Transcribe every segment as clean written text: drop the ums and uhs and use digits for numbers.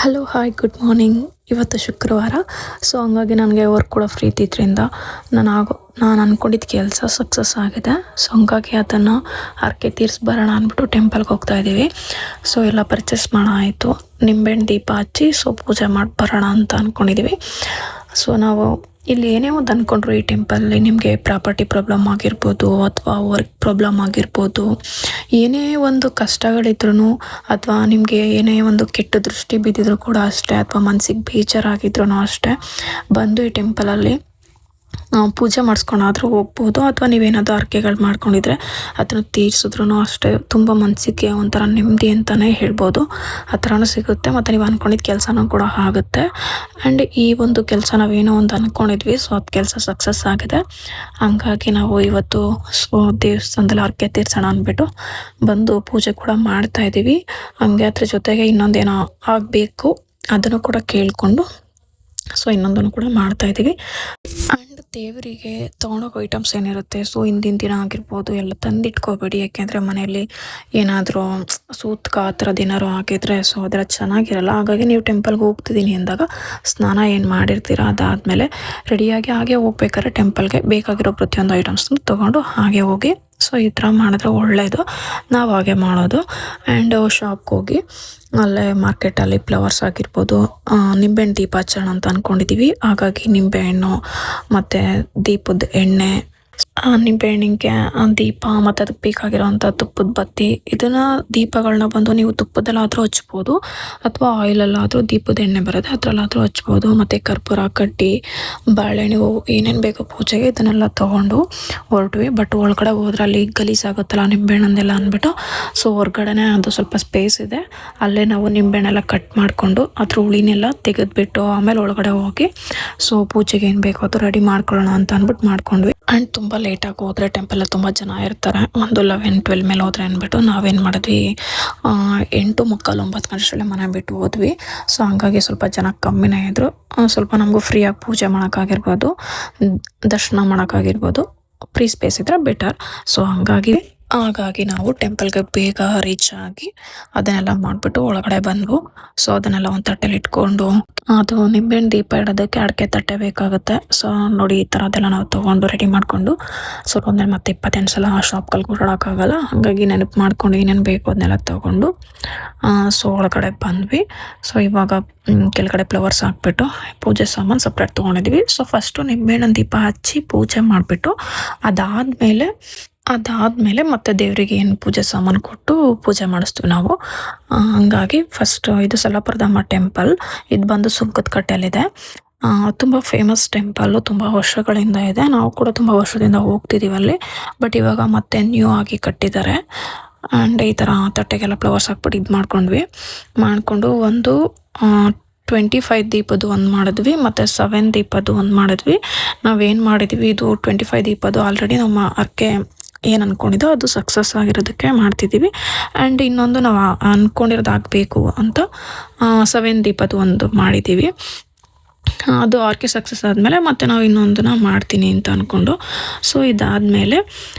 Hello hi good morning. ಇವತ್ತು ಶುಕ್ರವಾರ, so ಹಂಗಾಗಿ ನನಗೆ ವರ್ಕ್ ಕೂಡ ಫ್ರೀ ಇದ್ದಿದ್ದರಿಂದ ನಾನು ಅಂದ್ಕೊಂಡಿದ್ದ ಕೆಲಸ ಸಕ್ಸಸ್ ಆಗಿದೆ. ಸೊ ಹಂಗಾಗಿ ಅದನ್ನು ಹರಕೆ ತೀರ್ಸಿ ಬರೋಣ ಅಂದ್ಬಿಟ್ಟು ಟೆಂಪಲ್ಗೆ ಹೋಗ್ತಾ ಇದ್ದೀವಿ. ಸೊ ಎಲ್ಲ ಪರ್ಚೇಸ್ ಆಯಿತು, ನಿಂಬೆಹಣ್ಣು ದೀಪ ಹಚ್ಚಿ ಸೊ ಪೂಜೆ ಮಾಡಿ ಬರೋಣ ಅಂತ ಅಂದ್ಕೊಂಡಿದ್ದೀವಿ. ಸೊ ನಾವು ಇಲ್ಲಿ ಏನೇ ಒಂದು ಅಂದ್ಕೊಂಡ್ರು ಈ ಟೆಂಪಲ್ಲಿ ನಿಮಗೆ ಪ್ರಾಪರ್ಟಿ ಪ್ರಾಬ್ಲಮ್ ಆಗಿರ್ಬೋದು ಅಥವಾ ವರ್ಕ್ ಪ್ರಾಬ್ಲಮ್ ಆಗಿರ್ಬೋದು, ಏನೇ ಒಂದು ಕಷ್ಟಗಳಿದ್ರೂ ಅಥವಾ ನಿಮಗೆ ಏನೇ ಒಂದು ಕೆಟ್ಟ ದೃಷ್ಟಿ ಬಿದ್ದಿದ್ರು ಕೂಡ ಅಷ್ಟೇ, ಅಥವಾ ಮನಸ್ಸಿಗೆ ಬೇಜಾರಾಗಿದ್ರೂ ಅಷ್ಟೇ, ಬಂದು ಈ ಟೆಂಪಲಲ್ಲಿ ಪೂಜೆ ಮಾಡಿಸ್ಕೊಂಡಾದರೂ ಹೋಗ್ಬೋದು. ಅಥವಾ ನೀವೇನಾದರೂ ಹರಕೆಗಳು ಮಾಡ್ಕೊಂಡಿದ್ರೆ ಅದನ್ನು ತೀರಿಸಿದ್ರೂ ಅಷ್ಟೇ ತುಂಬ ಮನಸ್ಸಿಗೆ ಒಂಥರ ನೆಮ್ಮದಿ ಅಂತಲೇ ಹೇಳ್ಬೋದು. ಆ ಥರನೂ ಸಿಗುತ್ತೆ ಮತ್ತು ನೀವು ಅಂದ್ಕೊಂಡಿದ್ದ ಕೆಲಸನೂ ಕೂಡ ಆಗುತ್ತೆ. ಆ್ಯಂಡ್ ಈ ಒಂದು ಕೆಲಸ ನಾವೇನೋ ಒಂದು ಅಂದ್ಕೊಂಡಿದ್ವಿ, ಸೊ ಅದು ಕೆಲಸ ಸಕ್ಸಸ್ ಆಗಿದೆ. ಹಂಗಾಗಿ ನಾವು ಇವತ್ತು ದೇವಸ್ಥಾನದಲ್ಲಿ ಹರಕೆ ತೀರ್ಸೋಣ ಅಂದ್ಬಿಟ್ಟು ಬಂದು ಪೂಜೆ ಕೂಡ ಮಾಡ್ತಾಯಿದ್ದೀವಿ. ಹಂಗೆ ಅದ್ರ ಜೊತೆಗೆ ಇನ್ನೊಂದೇನೋ ಆಗಬೇಕು ಅದನ್ನು ಕೂಡ ಕೇಳಿಕೊಂಡು ಸೊ ಇನ್ನೊಂದನ್ನು ಕೂಡ ಮಾಡ್ತಾಯಿದ್ದೀವಿ. ಆ್ಯಂಡ್ ದೇವರಿಗೆ ತೊಗೊಂಡೋಗೋ ಐಟಮ್ಸ್ ಏನಿರುತ್ತೆ, ಸೊ ಹಿಂದಿನ ದಿನ ಆಗಿರ್ಬೋದು ಎಲ್ಲ ತಂದಿಟ್ಕೋಬೇಡಿ. ಯಾಕೆಂದರೆ ಮನೆಯಲ್ಲಿ ಏನಾದರೂ ಸೂತ್ಕ ಆ ಥರದ್ದು ಏನಾದ್ರು ಆಗಿದ್ರೆ ಸೊ ಅದೆಲ್ಲ ಚೆನ್ನಾಗಿರಲ್ಲ. ಹಾಗಾಗಿ ನೀವು ಟೆಂಪಲ್ಗೆ ಹೋಗ್ತಿದ್ದೀನಿ ಅಂದಾಗ ಸ್ನಾನ ಏನು ಮಾಡಿರ್ತೀರ ಅದಾದಮೇಲೆ ರೆಡಿಯಾಗಿ ಹಾಗೆ ಹೋಗ್ಬೇಕಾದ್ರೆ ಟೆಂಪಲ್ಗೆ ಬೇಕಾಗಿರೋ ಪ್ರತಿಯೊಂದು ಐಟಮ್ಸ್ನ ತೊಗೊಂಡು ಹಾಗೆ ಹೋಗಿ. ಸೊ ಈ ಥರ ಮಾಡಿದ್ರೆ ಒಳ್ಳೆಯದು, ನಾವು ಹಾಗೆ ಮಾಡೋದು. ಆ್ಯಂಡ್ ಶಾಪ್ಗೆ ಹೋಗಿ ಅಲ್ಲೇ ಮಾರ್ಕೆಟಲ್ಲಿ ಫ್ಲವರ್ಸ್ ಆಗಿರ್ಬೋದು, ನಿಂಬೆಹಣ್ಣು ದೀಪ ಹಚ್ಚೋಣ ಅಂತ ಅಂದ್ಕೊಂಡಿದ್ದೀವಿ. ಹಾಗಾಗಿ ನಿಂಬೆಹಣ್ಣು ಮತ್ತು ದೀಪದ ಎಣ್ಣೆ, ನಿಂಬೆಹಣ್ಣಿಗೆ ದೀಪ ಮತ್ತು ಅದಕ್ಕೆ ಬೇಕಾಗಿರೋವಂಥ ತುಪ್ಪದ ಬತ್ತಿ, ಇದನ್ನು ದೀಪಗಳನ್ನ ಬಂದು ನೀವು ತುಪ್ಪದಲ್ಲಾದರೂ ಹಚ್ಬೋದು ಅಥವಾ ಆಯಿಲಲ್ಲಾದರೂ ದೀಪದ ಎಣ್ಣೆ ಬರುತ್ತೆ ಅದರಲ್ಲಾದರೂ ಹಚ್ಬೋದು. ಮತ್ತು ಕರ್ಪೂರ, ಕಡ್ಡಿ, ಬಾಳೆಹಣ್ಣು, ಏನೇನು ಬೇಕೋ ಪೂಜೆಗೆ ಇದನ್ನೆಲ್ಲ ತೊಗೊಂಡು ಹೊರಟ್ವಿ. ಬಟ್ ಒಳಗಡೆ ಹೋದ್ರೆ ಅಲ್ಲಿ ಗಲೀಜಾಗುತ್ತಲ್ಲ ನಿಂಬೆಹಣ್ಣನ್ನೆಲ್ಲ ಅಂದ್ಬಿಟ್ಟು ಸೊ ಹೊರ್ಗಡೆನೇ ಅದು ಸ್ವಲ್ಪ ಸ್ಪೇಸ್ ಇದೆ, ಅಲ್ಲೇ ನಾವು ನಿಂಬೆಹಣ್ಣೆಲ್ಲ ಕಟ್ ಮಾಡಿಕೊಂಡು ಅದ್ರ ಹುಳಿನೆಲ್ಲ ತೆಗೆದುಬಿಟ್ಟು ಆಮೇಲೆ ಒಳಗಡೆ ಹೋಗಿ ಸೊ ಪೂಜೆಗೆ ಏನು ಬೇಕೋ ಅದು ರೆಡಿ ಮಾಡ್ಕೊಳ್ಳೋಣ ಅಂತ ಅಂದ್ಬಿಟ್ಟು ಮಾಡ್ಕೊಂಡ್ವಿ. ಆ್ಯಂಡ್ ತುಂಬ ಲೇಟಾಗಿ ಹೋದರೆ ಟೆಂಪಲಲ್ಲಿ ತುಂಬ ಜನ ಇರ್ತಾರೆ, ಒಂದು 11-12 ಮೇಲೆ ಹೋದ್ರೆ ಅಂದ್ಬಿಟ್ಟು ನಾವೇನು ಮಾಡಿದ್ವಿ 8:45-9 ಗಂಟೆಯಲ್ಲೇ ಮನೆ ಬಿಟ್ಟು ಹೋದ್ವಿ. ಸೊ ಹಂಗಾಗಿ ಸ್ವಲ್ಪ ಜನ ಕಮ್ಮಿನೇ ಇದ್ದರು. ಸ್ವಲ್ಪ ನಮಗೂ ಫ್ರೀಯಾಗಿ ಪೂಜೆ ಮಾಡೋಕ್ಕಾಗಿರ್ಬೋದು, ದರ್ಶನ ಮಾಡೋಕ್ಕಾಗಿರ್ಬೋದು, ಫ್ರೀ ಸ್ಪೇಸ್ ಇದ್ದರೆ ಬೆಟರ್. ಸೊ ಹಾಗಾಗಿ ನಾವು ಟೆಂಪಲ್ಗೆ ಬೇಗ ರೀಚ್ ಆಗಿ ಅದನ್ನೆಲ್ಲ ಮಾಡಿಬಿಟ್ಟು ಒಳಗಡೆ ಬಂದ್ವು. ಸೊ ಅದನ್ನೆಲ್ಲ ಒಂದು ತಟ್ಟೆಲಿ ಇಟ್ಕೊಂಡು, ಅದು ನಿಂಬೆಹಣ್ಣು ದೀಪ ಇಡೋದಕ್ಕೆ ಅಡಿಕೆ ತಟ್ಟೆ ಬೇಕಾಗುತ್ತೆ. ಸೊ ನೋಡಿ ಈ ಥರದ್ದೆಲ್ಲ ನಾವು ತೊಗೊಂಡು ರೆಡಿ ಮಾಡಿಕೊಂಡು ಸ್ವಲ್ಪ ಒಂದೇ ಮತ್ತೆ 28 ಸಲ ಆ ಶಾಪ್ಗಳಿಗೆ ಓಡಾಡೋಕ್ಕಾಗಲ್ಲ, ಹಾಗಾಗಿ ನೆನಪು ಮಾಡ್ಕೊಂಡು ಏನೇನು ಬೇಕು ಅದನ್ನೆಲ್ಲ ತೊಗೊಂಡು ಸೊ ಒಳಗಡೆ ಬಂದ್ವಿ. ಸೊ ಇವಾಗ ಕೆಳಗಡೆ ಫ್ಲವರ್ಸ್ ಹಾಕ್ಬಿಟ್ಟು ಪೂಜೆ ಸಾಮಾನು ಸಪ್ರೇಟ್ ತೊಗೊಂಡಿದ್ವಿ. ಸೊ ಫಸ್ಟು ನಿಂಬೆಹಣ್ಣು ದೀಪ ಹಚ್ಚಿ ಪೂಜೆ ಮಾಡಿಬಿಟ್ಟು ಅದಾದಮೇಲೆ ಮತ್ತೆ ದೇವರಿಗೆ ಏನು ಪೂಜೆ ಸಾಮಾನು ಕೊಟ್ಟು ಪೂಜೆ ಮಾಡಿಸ್ತೀವಿ ನಾವು. ಹಂಗಾಗಿ ಫಸ್ಟ್ ಇದು ಸಲ್ಲಾಪುರದಮ್ಮ ಟೆಂಪಲ್, ಇದು ಬಂದು ಸುಂಕದಕಟ್ಟೆಯಲ್ಲಿದೆ. ತುಂಬ ಫೇಮಸ್ ಟೆಂಪಲ್ಲು, ತುಂಬ ವರ್ಷಗಳಿಂದ ಇದೆ. ನಾವು ಕೂಡ ತುಂಬ ವರ್ಷದಿಂದ ಹೋಗ್ತಿದ್ದೀವಿ ಅಲ್ಲಿ. ಬಟ್ ಇವಾಗ ಮತ್ತೆ ನ್ಯೂ ಆಗಿ ಕಟ್ಟಿದ್ದಾರೆ. ಆ್ಯಂಡ್ ಈ ಥರ ತಟ್ಟೆಗೆಲ್ಲ ಫ್ಲವರ್ಸ್ ಹಾಕ್ಬಿಟ್ಟು ಇದು ಮಾಡಿಕೊಂಡು ಒಂದು 25 ದೀಪದ್ದು ಒಂದು ಮಾಡಿದ್ವಿ ಮತ್ತು 7 ದೀಪದ್ದು ಒಂದು ಮಾಡಿದ್ವಿ. ನಾವೇನು ಮಾಡಿದ್ವಿ, ಇದು 25 ದೀಪದ್ದು ಆಲ್ರೆಡಿ ನಮ್ಮ ಅರ್ಕೆ ಏನು ಅಂದ್ಕೊಂಡಿದ್ದೋ ಅದು ಸಕ್ಸಸ್ ಆಗಿರೋದಕ್ಕೆ ಮಾಡ್ತಿದ್ದೀವಿ. ಆ್ಯಂಡ್ ಇನ್ನೊಂದು ನಾವು ಅಂದ್ಕೊಂಡಿರೋದು ಆಗಬೇಕು ಅಂತ 7 ದೀಪದ್ದು ಒಂದು ಮಾಡಿದ್ದೀವಿ. ಅದು ಆರ್ಕೆ ಸಕ್ಸಸ್ ಆದಮೇಲೆ ಮತ್ತೆ ನಾವು ಇನ್ನೊಂದನ್ನ ಮಾಡ್ತೀನಿ ಅಂತ ಅಂದ್ಕೊಂಡು ಸೊ ಇದಾದಮೇಲೆ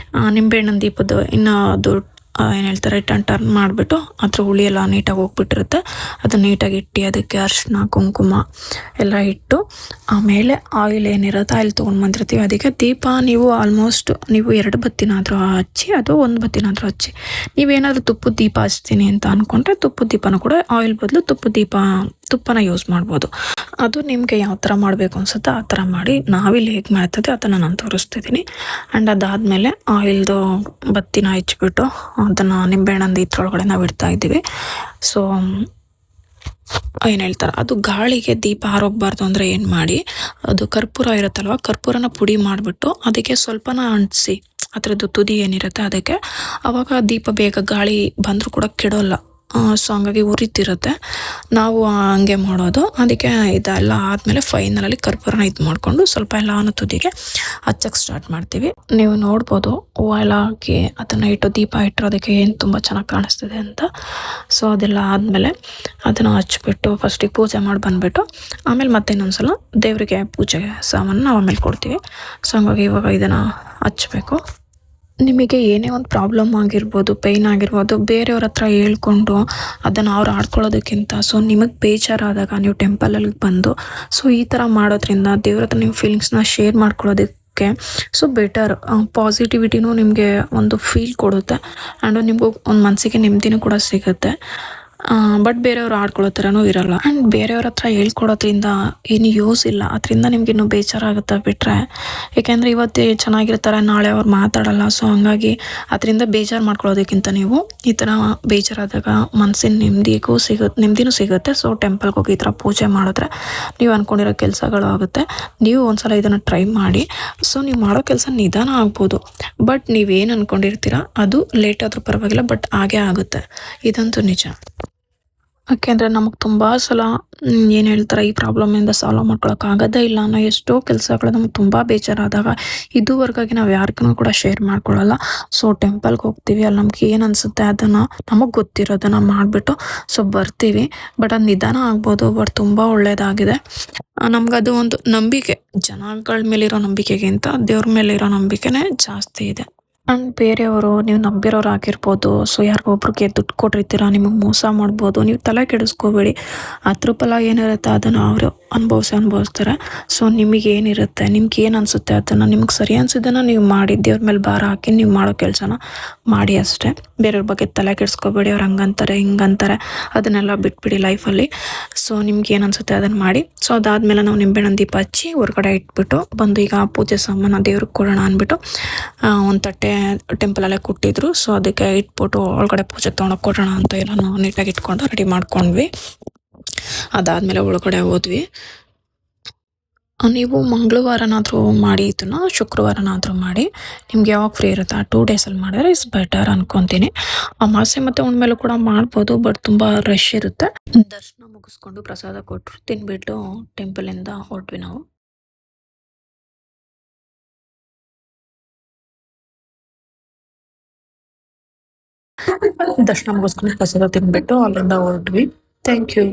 ನಿಂಬೆಹಣ್ಣಿನ ದೀಪದ್ದು ಇನ್ನೂ ಅದು ಏನು ಹೇಳ್ತಾರೆ ಟರ್ನ್ ಮಾಡಿಬಿಟ್ಟು ಅದ್ರ ಹುಳಿ ಎಲ್ಲ ನೀಟಾಗಿ ಹೋಗ್ಬಿಟ್ಟಿರುತ್ತೆ, ಅದು ನೀಟಾಗಿ ಇಟ್ಟು ಅದಕ್ಕೆ ಅರಿಶಿನ ಕುಂಕುಮ ಎಲ್ಲ ಇಟ್ಟು ಆಮೇಲೆ ಆಯಿಲ್ ಏನಿರುತ್ತೆ ಆಯಿಲ್ ತೊಗೊಂಡು ಬಂದಿರ್ತೀವಿ. ಅದಕ್ಕೆ ದೀಪ ನೀವು ಆಲ್ಮೋಸ್ಟ್ ನೀವು 2 ಬತ್ತಿನಾದರೂ ಹಚ್ಚಿ ಅಥವಾ 1 ಬತ್ತಿನಾದರೂ ಹಚ್ಚಿ. ನೀವೇನಾದರೂ ತುಪ್ಪದ ದೀಪ ಹಚ್ತೀನಿ ಅಂತ ಅಂದ್ಕೊಂಡ್ರೆ ತುಪ್ಪದ ದೀಪನೂ ಕೂಡ ಆಯಿಲ್ ಬದಲು ತುಪ್ಪನ ಯೂಸ್ ಮಾಡ್ಬೋದು. ಅದು ನಿಮಗೆ ಯಾವ ಥರ ಮಾಡಬೇಕು ಅನ್ಸುತ್ತೆ ಆ ಥರ ಮಾಡಿ. ನಾವಿಲ್ಲಿ ಹೇಗೆ ಮಾಡ್ತದೆ ಅದನ್ನು ನಾನು ತೋರಿಸ್ತಿದ್ದೀನಿ. ಆ್ಯಂಡ್ ಅದಾದಮೇಲೆ ಆಯಿಲ್ದು ಬತ್ತಿನ ಹಚ್ಬಿಟ್ಟು ಅದನ್ನು ನಿಂಬೆಹಣ್ಣಂದು ಇದ್ರೊಳಗಡೆ ನಾವು ಇಡ್ತಾ ಇದ್ದೀವಿ. ಸೊ ಏನು ಹೇಳ್ತಾರೆ, ಅದು ಗಾಳಿಗೆ ದೀಪ ಆರೋಗ್ಬಾರ್ದು ಅಂದರೆ ಏನು ಮಾಡಿ, ಅದು ಕರ್ಪೂರ ಇರುತ್ತಲ್ವ, ಕರ್ಪೂರನ ಪುಡಿ ಮಾಡಿಬಿಟ್ಟು ಅದಕ್ಕೆ ಸ್ವಲ್ಪನ ಅಂಟಿಸಿ ಅದರದ್ದು ತುದಿ ಏನಿರುತ್ತೆ ಅದಕ್ಕೆ, ಆವಾಗ ದೀಪ ಬೇಗ ಗಾಳಿ ಬಂದರೂ ಕೂಡ ಕೆಡೋಲ್ಲ. ಸೊ ಹಂಗಾಗಿ ಉರಿತಿರುತ್ತೆ. ನಾವು ಹಂಗೆ ಮಾಡೋದು. ಅದಕ್ಕೆ ಇದೆಲ್ಲ ಆದಮೇಲೆ ಫೈನಲಲ್ಲಿ ಕರ್ಪೂರನ ಇದು ಮಾಡಿಕೊಂಡು ಸ್ವಲ್ಪ ಎಲ್ಲಾನು ತುದಿಗೆ ಹಚ್ಚಕ್ಕೆ ಸ್ಟಾರ್ಟ್ ಮಾಡ್ತೀವಿ. ನೀವು ನೋಡ್ಬೋದು ಹೂವು ಎಲ್ಲ ಹಾಕಿ ಅದನ್ನು ಇಟ್ಟು ದೀಪ ಇಟ್ಟಿರೋದಕ್ಕೆ ಏನು ತುಂಬ ಚೆನ್ನಾಗಿ ಕಾಣಿಸ್ತಿದೆ ಅಂತ. ಸೊ ಅದೆಲ್ಲ ಆದಮೇಲೆ ಅದನ್ನು ಹಚ್ಬಿಟ್ಟು ಫಸ್ಟಿಗೆ ಪೂಜೆ ಮಾಡಿ ಬಂದುಬಿಟ್ಟು ಆಮೇಲೆ ಮತ್ತೆ ಇನ್ನೊಂದ್ಸಲ ದೇವರಿಗೆ ಪೂಜೆ ಸಾಮಾನು ನಾವು ಆಮೇಲೆ ಕೊಡ್ತೀವಿ. ಸೊ ಹಂಗಾಗಿ ಇವಾಗ ಇದನ್ನು ಹಚ್ಚಬೇಕು. ನಿಮಗೆ ಏನೇ ಒಂದು ಪ್ರಾಬ್ಲಮ್ ಆಗಿರ್ಬೋದು, ಪೈನ್ ಆಗಿರ್ಬೋದು, ಬೇರೆಯವ್ರ ಹತ್ರ ಹೇಳ್ಕೊಂಡು ಅದನ್ನು ಅವ್ರು ಆಡ್ಕೊಳ್ಳೋದಕ್ಕಿಂತ ಸೊ ನಿಮಗೆ ಬೇಜಾರಾದಾಗ ನೀವು ಟೆಂಪಲಲ್ಲಿ ಬಂದು ಸೊ ಈ ಥರ ಮಾಡೋದ್ರಿಂದ ದೇವ್ರ ಹತ್ರ ನಿಮ್ಮ ಫೀಲಿಂಗ್ಸ್ನ ಶೇರ್ ಮಾಡ್ಕೊಳ್ಳೋದಕ್ಕೆ ಸೊ ಬೆಟರ್ ಪಾಸಿಟಿವಿಟಿನೂ ನಿಮಗೆ ಒಂದು ಫೀಲ್ ಕೊಡುತ್ತೆ ಆ್ಯಂಡ್ ನಿಮಗೂ ಒಂದು ಮನಸ್ಸಿಗೆ ನೆಮ್ಮದಿನೂ ಕೂಡ ಸಿಗುತ್ತೆ. ಬಟ್ ಬೇರೆಯವ್ರು ಆಡ್ಕೊಳ್ಳೋ ಥರನೂ ಇರಲ್ಲ ಆ್ಯಂಡ್ ಬೇರೆಯವ್ರ ಹತ್ರ ಹೇಳ್ಕೊಡೋದ್ರಿಂದ ಏನು ಯೂಸ್ ಇಲ್ಲ. ಅದರಿಂದ ನಿಮ್ಗೆ ಇನ್ನೂ ಬೇಜಾರಾಗುತ್ತೆ ಬಿಟ್ಟರೆ, ಏಕೆಂದರೆ ಇವತ್ತೇ ಚೆನ್ನಾಗಿರ್ತಾರೆ, ನಾಳೆ ಅವ್ರು ಮಾತಾಡಲ್ಲ. ಸೊ ಹಂಗಾಗಿ ಅದರಿಂದ ಬೇಜಾರು ಮಾಡ್ಕೊಳ್ಳೋದಕ್ಕಿಂತ ನೀವು ಈ ಥರ ಬೇಜಾರಾದಾಗ ಮನಸ್ಸಿನ ನೆಮ್ಮದಿನೂ ಸಿಗುತ್ತೆ. ಸೊ ಟೆಂಪಲ್ಗೆ ಹೋಗಿ ಈ ಥರ ಪೂಜೆ ಮಾಡಿದ್ರೆ ನೀವು ಅಂದ್ಕೊಂಡಿರೋ ಕೆಲಸಗಳು ಆಗುತ್ತೆ. ನೀವು ಒಂದ್ಸಲ ಇದನ್ನು ಟ್ರೈ ಮಾಡಿ. ಸೊ ನೀವು ಮಾಡೋ ಕೆಲಸ ನಿಧಾನ ಆಗ್ಬೋದು, ಬಟ್ ನೀವೇನು ಅಂದ್ಕೊಂಡಿರ್ತೀರ ಅದು ಲೇಟ್ ಆದರೂ ಪರವಾಗಿಲ್ಲ, ಬಟ್ ಹಾಗೇ ಆಗುತ್ತೆ. ಇದಂತೂ ನಿಜ. ಯಾಕೆಂದರೆ ನಮಗೆ ತುಂಬ ಸಲ ಏನು ಹೇಳ್ತಾರೆ, ಈ ಪ್ರಾಬ್ಲಮಿಂದ ಸಾಲ್ವ್ ಮಾಡ್ಕೊಳಕ್ಕಾಗೋದೇ ಇಲ್ಲ ಅನ್ನೋ ಎಷ್ಟೋ ಕೆಲಸಗಳು ನಮ್ಗೆ ತುಂಬ ಬೇಜಾರಾದಾಗ ಇದುವರೆಗಾಗಿ ನಾವು ಯಾರಿಗೂ ಕೂಡ ಶೇರ್ ಮಾಡ್ಕೊಳ್ಳಲ್ಲ. ಸೊ ಟೆಂಪಲ್ಗೆ ಹೋಗ್ತೀವಿ, ಅಲ್ಲಿ ನಮ್ಗೆ ಏನು ಅನಿಸುತ್ತೆ ಅದನ್ನು ನಮಗೆ ಗೊತ್ತಿರೋದನ್ನು ಮಾಡಿಬಿಟ್ಟು ಸೊ ಬರ್ತೀವಿ. ಬಟ್ ಅದು ನಿಧಾನ ಆಗ್ಬೋದು, ಬಟ್ ತುಂಬ ಒಳ್ಳೆಯದಾಗಿದೆ. ನಮಗದು ಒಂದು ನಂಬಿಕೆ, ಜನಗಳ ಮೇಲಿರೋ ನಂಬಿಕೆಗಿಂತ ದೇವ್ರ ಮೇಲಿರೋ ನಂಬಿಕೆನೇ ಜಾಸ್ತಿ ಇದೆ. ಆ್ಯಂಡ್ ಬೇರೆಯವರು ನೀವು ನಂಬಿರೋರು ಆಗಿರ್ಬೋದು, ಸೊ ಯಾರಿಗೋ ಒಬ್ರಿಗೆ ದುಡ್ಡು ಕೊಟ್ಟಿರ್ತೀರ, ನಿಮಗೆ ಮೋಸ ಮಾಡ್ಬೋದು. ನೀವು ತಲೆ ಕೆಡಿಸ್ಕೋಬೇಡಿ. ಅದ್ರ ಫಲ ಏನಿರುತ್ತೆ ಅದನ್ನು ಅವರು ಅನುಭವಿಸ್ತಾರೆ. ಸೊ ನಿಮಗೇನಿರುತ್ತೆ, ನಿಮ್ಗೆ ಏನು ಅನಿಸುತ್ತೆ ಅದನ್ನು ನಿಮ್ಗೆ ಸರಿ ಅನಿಸಿದ್ದನ್ನು ನೀವು ಮಾಡಿ, ದೇವ್ರ ಮೇಲೆ ಭಾರ ಹಾಕಿ ನೀವು ಮಾಡೋ ಕೆಲಸನ ಮಾಡಿ ಅಷ್ಟೇ. ಬೇರೆಯವ್ರ ಬಗ್ಗೆ ತಲೆ ಕೆಡಿಸ್ಕೋಬೇಡಿ. ಅವ್ರು ಹಂಗಂತಾರೆ ಹಿಂಗಂತಾರೆ ಅದನ್ನೆಲ್ಲ ಬಿಟ್ಬಿಡಿ ಲೈಫಲ್ಲಿ. ಸೊ ನಿಮ್ಗೆ ಏನು ಅನಿಸುತ್ತೆ ಅದನ್ನು ಮಾಡಿ. ಸೊ ಅದಾದಮೇಲೆ ನಾವು ನಿಂಬೆಹಣ್ಣು ದೀಪ ಹಚ್ಚಿ ಹೊರಗಡೆ ಇಟ್ಬಿಟ್ಟು ಬಂದು ಈಗ ಪೂಜೆ ಸಾಮಾನು ದೇವ್ರಿಗೆ ಕೊಡೋಣ ಅಂದ್ಬಿಟ್ಟು ಒಂದು ತಟ್ಟೆ ಟೆಂಪಲಲ್ಲೇ ಕೊಟ್ಟಿದ್ರು. ಸೊ ಅದಕ್ಕೆ ಇಟ್ಬಿಟ್ಟು ಒಳಗಡೆ ಪೂಜೆಗೆ ತೊಗೊಂಡೋಗಿ ಕೊಡೋಣ ಅಂತ ಎಲ್ಲ ನೀಟಾಗಿ ಇಟ್ಕೊಂಡು ರೆಡಿ ಮಾಡ್ಕೊಂಡ್ವಿ. ಅದಾದಮೇಲೆ ಒಳಗಡೆ ಹೋದ್ವಿ. ನೀವು ಮಂಗಳವಾರನಾದರೂ ಮಾಡಿ, ಇದನ್ನು ಶುಕ್ರವಾರನಾದರೂ ಮಾಡಿ. ನಿಮ್ಗೆ ಯಾವಾಗ ಫ್ರೀ ಇರುತ್ತೆ ಆ 2 ಡೇಸಲ್ಲಿ ಮಾಡಿದ್ರೆ ಇಸ್ ಬೆಟರ್ ಅನ್ಕೊತೀನಿ. ಅಮಾವಾಸ್ಯೆ ಮತ್ತು ಹುಣ್ಮೇಲೂ ಕೂಡ ಮಾಡ್ಬೋದು, ಬಟ್ ತುಂಬ ರಶ್ ಇರುತ್ತೆ. ದರ್ಶನ ಮುಗಿಸ್ಕೊಂಡು ಪ್ರಸಾದ ಕೊಟ್ಟರು, ತಿನ್ಬಿಟ್ಟು ಟೆಂಪಲಿಂದ ಹೊರಟ್ವಿ ನಾವು. ದರ್ಶನ ಮುಗಿಸ್ಕೊಂಡು ಪ್ರಸಾದ ತಿನ್ಬಿಟ್ಟು ಅಲ್ಲಿಂದ ಹೊರಟ್ವಿ. Thank you.